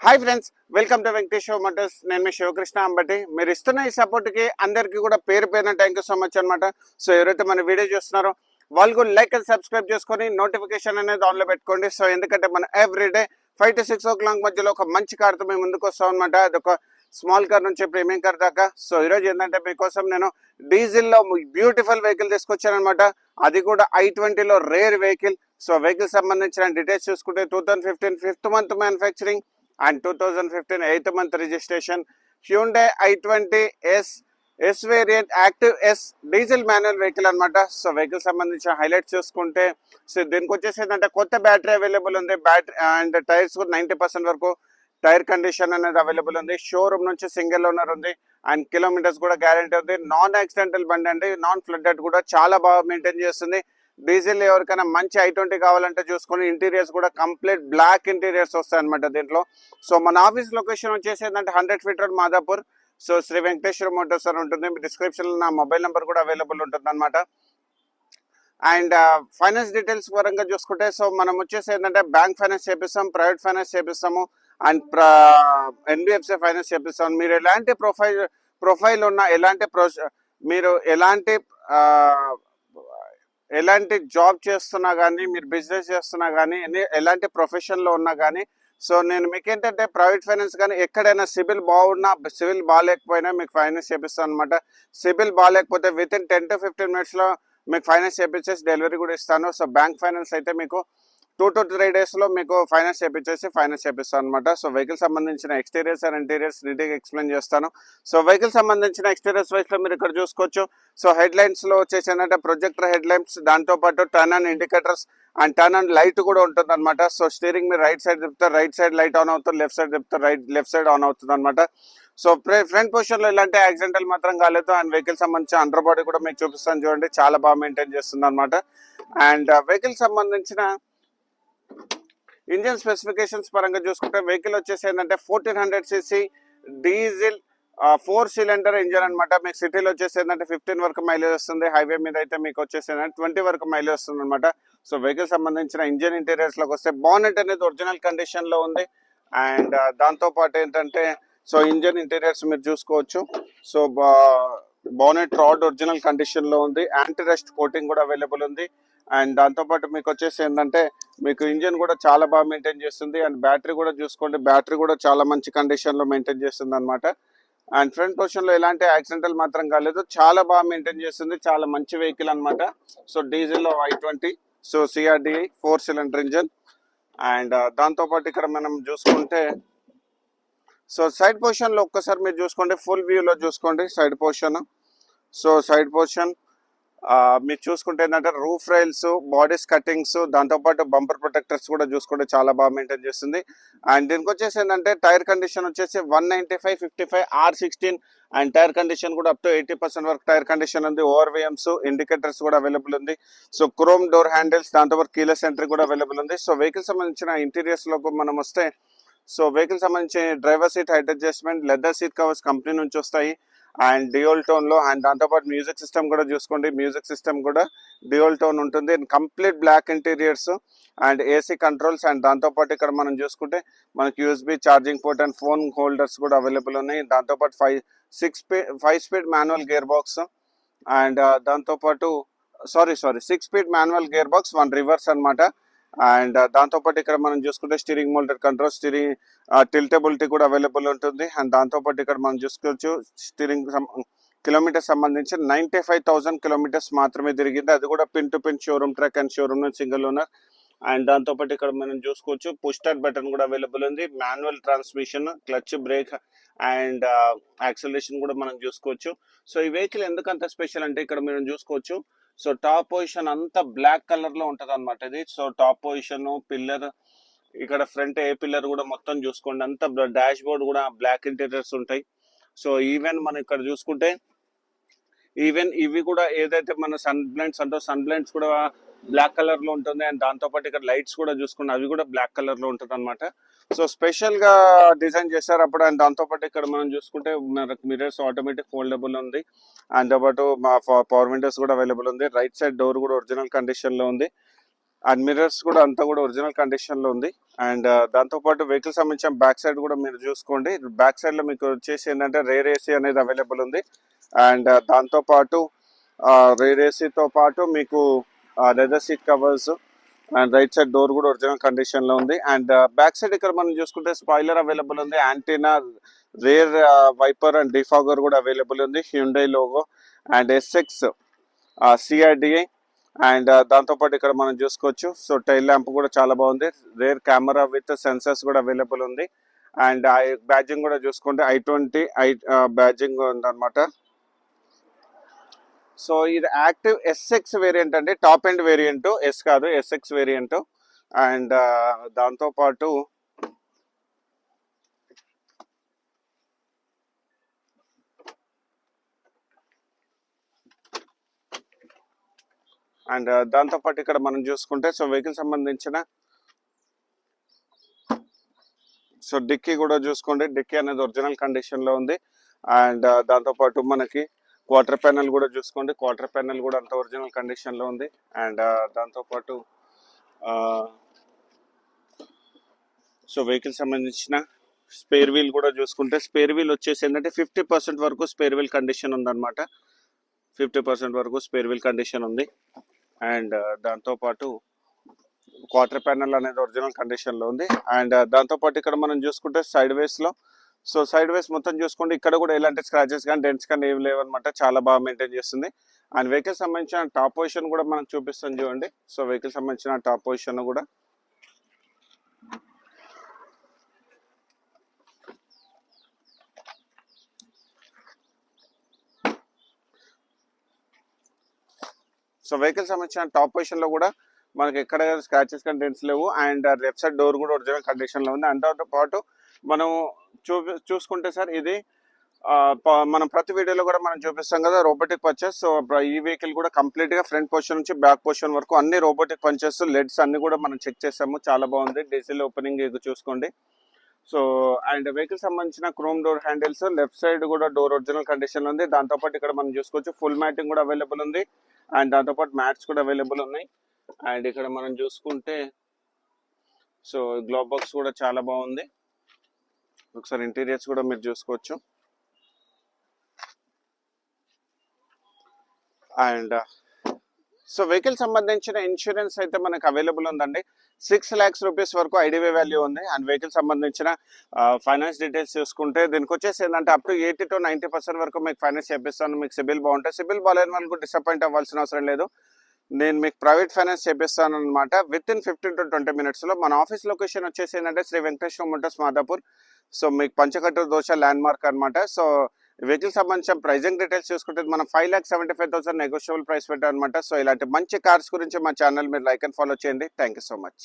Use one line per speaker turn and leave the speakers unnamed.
Hi friends, welcome to Venkateswara Motors. నేను మీ శివకృష్ణ అంబటి. మీరు ఇస్తున్న ఈ సపోర్ట్కి అందరికీ కూడా పేరు పేరున థ్యాంక్ యూ సో మచ్ అనమాట. సో ఎవరైతే మన వీడియో చూస్తున్నారో వాళ్ళు కూడా లైక్ అండ్ సబ్స్క్రైబ్ చేసుకొని నోటిఫికేషన్ అనేది ఆన్లో పెట్టుకోండి. సో ఎందుకంటే మనం ఎవ్రీడే 5 to 6 o'clock మధ్యలో ఒక మంచి కార్తో మేము ముందుకు వస్తాం అనమాట. అదొక స్మాల్ కార్ నుంచి ప్రీమియం కార్ దాకా. సో ఈరోజు ఏంటంటే మీకోసం నేను డీజిల్లో బ్యూటిఫుల్ వెహికల్ తీసుకొచ్చాను అనమాట. అది కూడా i20లో రేర్ వెహికల్. సో వెహికల్ సంబంధించిన డీటెయిల్స్ చూసుకుంటే 2015 5th month manufacturing and 2015 8th month registration Hyundai i20 S variant active S diesel manual vehicle అనమాట. సో వెహికల్ సంబంధించిన హైలైట్స్ చూసుకుంటే సో దీనికి వచ్చేసి ఏంటంటే కొత్త బ్యాటరీ అవైలబుల్ ఉంది. బ్యాటరీ అండ్ టైర్స్ 90% వరకు టైర్ కండిషన్ అనేది అవైలబుల్ ఉంది. షోరూమ్ నుంచి సింగిల్ ఓనర్ ఉంది అండ్ కిలోమీటర్స్ కూడా గ్యారంటీ ఉంది. నాన్ యాక్సిడెంటల్ బండి అండి, నాన్ ఫ్లడ్డెడ్ కూడా చాలా బాగా మెయింటైన్ చేస్తుంది. డీజిల్ ఎవరికైనా మంచి i20 కావాలంటే చూసుకొని ఇంటీరియర్స్ కూడా కంప్లీట్ బ్లాక్ ఇంటీరియర్స్ వస్తాయి అనమాట దీంట్లో. సో మన ఆఫీస్ లొకేషన్ వచ్చేసి ఏంటంటే 100 feet road Madhapur. So Sri Venkateswara Motors అని ఉంటుంది. డిస్క్రిప్షన్లో నా మొబైల్ నెంబర్ కూడా అవైలబుల్ ఉంటుంది అనమాట. అండ్ ఫైనాన్స్ డీటెయిల్స్ పరంగా చూసుకుంటే సో మనం వచ్చేసి ఏంటంటే బ్యాంక్ ఫైనాన్స్ చేపిస్తాం, ప్రైవేట్ ఫైనాన్స్ చేపిస్తాము అండ్ NBFC ఫైనాన్స్ చేపిస్తాం. మీరు ఎలాంటి ప్రొఫైల్ ఉన్న మీరు ఎలాంటి జాబ్ చేస్తున్నా కానీ, మీరు బిజినెస్ చేస్తున్నా కానీ, ఎలాంటి ప్రొఫెషన్లో ఉన్నా కానీ సో నేను మీకు ఏంటంటే ప్రైవేట్ ఫైనాన్స్ కానీ ఎక్కడైనా సిబిల్ బాగున్నా సిబిల్ బాగాలేకపోయినా మీకు ఫైనాన్స్ చేపిస్తాను అనమాట. సిబిల్ బాగాలేకపోతే వితిన్ 10 to 15 minutesలో మీకు ఫైనాన్స్ చేపించేసి డెలివరీ కూడా ఇస్తాను. సో బ్యాంక్ ఫైనాన్స్ అయితే మీకు 2 to 3 daysలో మీకు ఫైనాన్స్ చేపిస్తాను అనమాట. సో వెహికల్ సంబంధించిన ఎక్స్టీరియర్స్ అండ్ ఇంటీరియర్స్ నీట్గా ఎక్స్ప్లెయిన్ చేస్తాను. సో వెహికల్ సంబంధించిన ఎక్స్టీరియర్స్ వైస్లో మీరు ఇక్కడ చూసుకోవచ్చు. సో హెడ్ లైన్స్లో వచ్చేసి ఏంటంటే ప్రొజెక్టర్ హెడ్ లైన్స్, దాంతోపాటు turn and indicators and turn and light కూడా ఉంటుంది అనమాట. సో స్టీరింగ్ మీరు రైట్ సైడ్ తిప్పుతారు, రైట్ సైడ్ లైట్ ఆన్ అవుతుంది, లెఫ్ట్ సైడ్ తిప్పుతారు, లెఫ్ట్ సైడ్ ఆన్ అవుతుంది అనమాట. సో ఫ్రంట్ పొజిషన్లో ఇలాంటి యాక్సిడెంటల్ మాత్రం కాలేదు. అండ్ వెహికల్ సంబంధించిన అండర్ బాడీ కూడా మీకు చూపిస్తాను చూడండి, చాలా బాగా మెయింటైన్ చేస్తుంది అనమాట. అండ్ వెహికల్ సంబంధించిన ఇంజిన్ స్పెసిఫికేషన్స్ పరంగా చూసుకుంటే వెహికల్ వచ్చేసి ఏంటంటే 1400cc డీజిల్ 4 cylinder ఇంజిన్ అనమాట. మీకు సిటీలో వచ్చేసి ఏంటంటే 15 వరకు మైలేజ్ వస్తుంది. హైవే మీద అయితే మీకు వచ్చేసి 20 వరకు మైలేజ్ వస్తుంది అనమాట. సో వెహికల్ సంబంధించిన ఇంజిన్ ఇంటీరియర్స్లోకి వస్తే బానెట్ అనేది ఒరిజినల్ కండిషన్లో ఉంది. అండ్ దాంతోపాటు ఏంటంటే సో ఇంజిన్ ఇంటీరియర్స్ మీరు చూసుకోవచ్చు. సో బానెట్ రాడ్ ఒరిజినల్ కండిషన్లో ఉంది. యాంటీ రస్ట్ కోటింగ్ కూడా అవైలబుల్ ఉంది. అండ్ దాంతోపాటు మీకు వచ్చేసి ఏంటంటే మీకు ఇంజిన్ కూడా చాలా బాగా మెయింటైన్ చేస్తుంది. అండ్ బ్యాటరీ కూడా చూసుకోండి, బ్యాటరీ కూడా చాలా మంచి కండిషన్లో మెయింటైన్ చేస్తుంది అనమాట. అండ్ ఫ్రంట్ పొజిషన్లో ఎలాంటి యాక్సిడెంటల్ మాత్రం కాలేదు, చాలా బాగా మెయింటైన్ చేస్తుంది, చాలా మంచి వెహికల్ అనమాట. సో డీజిల్లో i20 so CRDI 4 cylinder engine. And దాంతోపాటు ఇక్కడ మనం చూసుకుంటే సో సైడ్ పొజిషన్లో ఒక్కసారి మీరు చూసుకోండి, ఫుల్ వ్యూలో చూసుకోండి side position. So side position మీరు చూసుకుంటే ఏంటంటే రూఫ్ రైల్స్, బాడీస్ కటింగ్స్, దాంతోపాటు బంపర్ ప్రొటెక్టర్స్ కూడా చూసుకుంటే చాలా బాగా మెయింటైన్ చేస్తుంది. అండ్ దీనికి వచ్చేసి ఏంటంటే టైర్ కండిషన్ వచ్చేసి 195/55 R16 అండ్ టైర్ కండిషన్ కూడా అప్ టు 80% వరకు టైర్ కండిషన్ ఉంది. ORVMs, ఇండికేటర్స్ కూడా అవైలబుల్ ఉంది. సో క్రోమ్ డోర్ హ్యాండిల్స్, దాంతోపాటు కీలెస్ ఎంట్రీ కూడా అవైలబుల్ ఉంది. సో వెహికల్ సంబంధించిన ఇంటీరియర్స్లోకి మనం వస్తే సో వెహికల్ సంబంధించి driver seat height adjustment, leather seat covers company నుంచి వస్తాయి అండ్ డ్యూయల్ టోన్లో. అండ్ దాంతోపాటు మ్యూజిక్ సిస్టమ్ కూడా చూసుకోండి, మ్యూజిక్ సిస్టమ్ కూడా డ్యూయల్ టోన్ ఉంటుంది. Complete black interiors and AC controls. And దాంతోపాటు ఇక్కడ మనం చూసుకుంటే మనకి USB charging port and phone holders కూడా అవైలబుల్ ఉన్నాయి. దాంతోపాటు 5 speed manual gear box and దాంతోపాటు 6 speed manual gear box, 1 reverse అనమాట. అండ్ దాంతోపాటు ఇక్కడ మనం చూసుకుంటే స్టీరింగ్ మోల్డర్ కంట్రోల్, స్టీరింగ్ టిల్టబిలిటీ కూడా అవైలబుల్ ఉంటుంది. అండ్ దాంతోపాటు ఇక్కడ మనం చూసుకోవచ్చు స్టీరింగ్ కిలోమీటర్స్ సంబంధించి 95,000 kilometers మాత్రమే తిరిగింది. అది కూడా pin to pin showroom track and showroom single owner. And దాంతోపాటు ఇక్కడ మనం చూసుకోవచ్చు పుష్ స్టార్ట్ బటన్ కూడా అవైలబుల్ ఉంది. Manual transmission, clutch, break and acceleration కూడా మనం చూసుకోవచ్చు. సో ఈ వెహికల్ ఎందుకంత స్పెషల్ అంటే ఇక్కడ మనం చూసుకోవచ్చు సో టాప్ పొజిషన్ అంతా బ్లాక్ కలర్ లో ఉంటది అనమాట ఇది. సో టాప్ పొజిషన్, పిల్లర్, ఇక్కడ ఫ్రంట్ ఏ పిల్లర్ కూడా మొత్తం చూసుకోండి, అంతా డాష్ బోర్డ్ కూడా బ్లాక్ ఇంటీరియర్స్ ఉంటాయి. సో ఈవెన్ మనం ఇక్కడ చూసుకుంటే ఇవి కూడా ఏదైతే మన సన్ బ్లైండ్స్ కూడా బ్లాక్ కలర్ లో ఉంటుంది. అండ్ దాంతోపాటు ఇక్కడ లైట్స్ కూడా చూసుకుంటే అవి కూడా బ్లాక్ కలర్ లో ఉంటుంది అనమాట. సో స్పెషల్ గా డిజైన్ చేశారు అప్పుడు. అండ్ దాంతోపాటు ఇక్కడ మనం చూసుకుంటే మనకు మిర్రర్స్ ఆటోమేటిక్ ఫోల్డబుల్ ఉంది. అండ్ దాంతో పవర్ విండోస్ కూడా అవైలబుల్ ఉంది. రైట్ సైడ్ డోర్ కూడా ఒరిజినల్ కండిషన్ లో ఉంది. అండ్ మిర్రర్స్ కూడా అంతా కూడా ఒరిజినల్ కండిషన్లో ఉంది. అండ్ దాంతోపాటు వెహికల్ సంబంధించిన బ్యాక్ సైడ్ కూడా మీరు చూసుకోండి. బ్యాక్ సైడ్లో మీకు వచ్చేసి ఏంటంటే రేర్ ఏసీ అనేది అవైలబుల్ ఉంది. అండ్ దాంతోపాటు రేర్ ఏసీతో పాటు మీకు leather seat covers and right side door కూడా ఒరిజినల్ కండిషన్లో ఉంది. అండ్ బ్యాక్ సైడ్ ఇక్కడ మనం చూసుకుంటే స్పాయిలర్ అవైలబుల్ ఉంది, antenna, rear wiper and defogger కూడా అవైలబుల్ ఉంది, Hyundai logo and SX CRDi. And దాంతోపాటు ఇక్కడ మనం చూసుకోవచ్చు. సో టైల్ ల్యాంప్ కూడా చాలా బాగుంది, రేర్ కెమెరా విత్ సెన్సర్స్ కూడా అవైలబుల్ ఉంది. అండ్ బ్యాడ్జింగ్ కూడా చూసుకుంటే I20 బ్యాడ్జింగ్ ఉందన్నమాట. సో ఇది యాక్టివ్ ఎస్ఎక్స్ వేరియంట్ అండి, టాప్ ఎండ్ వేరియంట్, ఎస్ కాదు ఎస్ఎక్స్ వేరియంట్. అండ్ దాంతోపాటు ఇక్కడ మనం చూసుకుంటే సో వెహికల్ సంబంధించిన సో డిక్కీ కూడా చూసుకోండి, డిక్కీ అనేది ఒరిజినల్ కండిషన్లో ఉంది. అండ్ దాంతోపాటు మనకి క్వార్టర్ ప్యానల్ కూడా చూసుకోండి, క్వార్టర్ ప్యానల్ కూడా అంత ఒరిజినల్ కండిషన్లో ఉంది. అండ్ దాంతోపాటు సో వెహికల్ సంబంధించిన స్పేర్ వీల్ కూడా చూసుకుంటే స్పేర్ వీల్ వచ్చేసి ఏంటంటే 50% వరకు స్పేర్ వీల్ కండిషన్ ఉందన్నమాట. 50% వరకు స్పేర్ వీల్ కండిషన్ ఉంది. అండ్ దాంతోపాటు క్వార్టర్ ప్యానల్ అనేది ఒరిజినల్ కండిషన్లో ఉంది. అండ్ దాంతోపాటు ఇక్కడ మనం చూసుకుంటే సైడ్ వేస్లో సో సైడ్ వేస్ మొత్తం చూసుకోండి, ఇక్కడ కూడా ఎలాంటి స్క్రాచెస్ కానీ డెంట్స్ కానీ ఏమి లేవన్నమాట, చాలా బాగా మెయింటైన్ చేస్తుంది. అండ్ వెహికల్ సంబంధించిన టాప్ పొజిషన్ కూడా మనం చూపిస్తాం చూడండి. సో వెహికల్ సంబంధించిన టాప్ పొజిషన్ కూడా సో వెహికల్ సంబంధించిన టాప్ పొజిషన్లో కూడా మనకి ఎక్కడ స్క్రాచెస్ కానీ డెంట్స్ లేవు. అండ్ లెఫ్ట్ సైడ్ డోర్ కూడా ఒరిజినల్ కండిషన్లో ఉంది. అండ్ పాటు మనం చూసుకుంటే సార్ ఇది మనం ప్రతి వీడియోలో కూడా మనం చూపిస్తాం కదా రోబోటిక్ పంచెస్. సో ఈ వెహికల్ కూడా కంప్లీట్గా ఫ్రంట్ పొజిషన్ నుంచి బ్యాక్ పొజిషన్ వరకు అన్ని రోబోటిక్ పంచెస్, లెడ్స్ అన్ని కూడా మనం చెక్ చేసాము, చాలా బాగుంది. డీజిల్ ఓపెనింగ్ ఇది చూసుకోండి. సో అండ్ వెహికల్ సంబంధించిన chrome door handles, left side కూడా డోర్ ఒరిజినల్ కండిషన్ ఉంది. దాంతోపాటు ఇక్కడ మనం చూసుకోవచ్చు ఫుల్ మ్యాటింగ్ కూడా అవైలబుల్ ఉంది. అండ్ దాంతోపాటు మ్యాట్స్ కూడా అవైలబుల్ ఉన్నాయి. అండ్ ఇక్కడ మనం చూసుకుంటే సో గ్లోవ్ బాక్స్ కూడా చాలా బాగుంది. ఒకసారి ఇంటీరియర్స్ కూడా మీరు చూసుకోవచ్చు. అండ్ సో వెహికల్ సంబంధించిన ఇన్సూరెన్స్ అయితే మనకు అవైలబుల్ ఉందండి. 6 lakhs రూపీస్ వరకు ఐడివే వాల్యూ ఉంది. అండ్ వెహికల్ సంబంధించిన ఫైనాన్స్ డీటెయిల్స్ చూసుకుంటే దీనికి వచ్చేసి ఏంటంటే అప్ టు 80 to 90% వరకు మీకు ఫైనాన్స్ చేపిస్తాను. మీకు సిబిల్ బాగుంటుంది. సిబిల్ బాగాలేని వాళ్ళకు డిసప్పాయింట్ అవ్వాల్సిన అవసరం లేదు. నేను మీకు ప్రైవేట్ ఫైనాన్స్ చేపిస్తాను అనమాట. With in 15 to 20 minutesలో. మన ఆఫీస్ లొకేషన్ వచ్చేసి ఏంటంటే శ్రీ వెంకటేశ్వర మోటార్స్ మాదాపూర్. సో మీకు పంచకట్టు దోశ ల్యాండ్ మార్క్ అనమాట. సో వెహికల్ సంబంధించిన ప్రైజింగ్ డీటెయిల్స్ చూసుకుంటే మనం 5,75,000 నెగోషియబుల్ ప్రైస్ పెట్టాం అనమాట. సో ఇలాంటి మంచి కార్స్ గురించి మా ఛానల్ మీరు లైక్ అండ్ ఫాలో చేయండి. Thank you so much.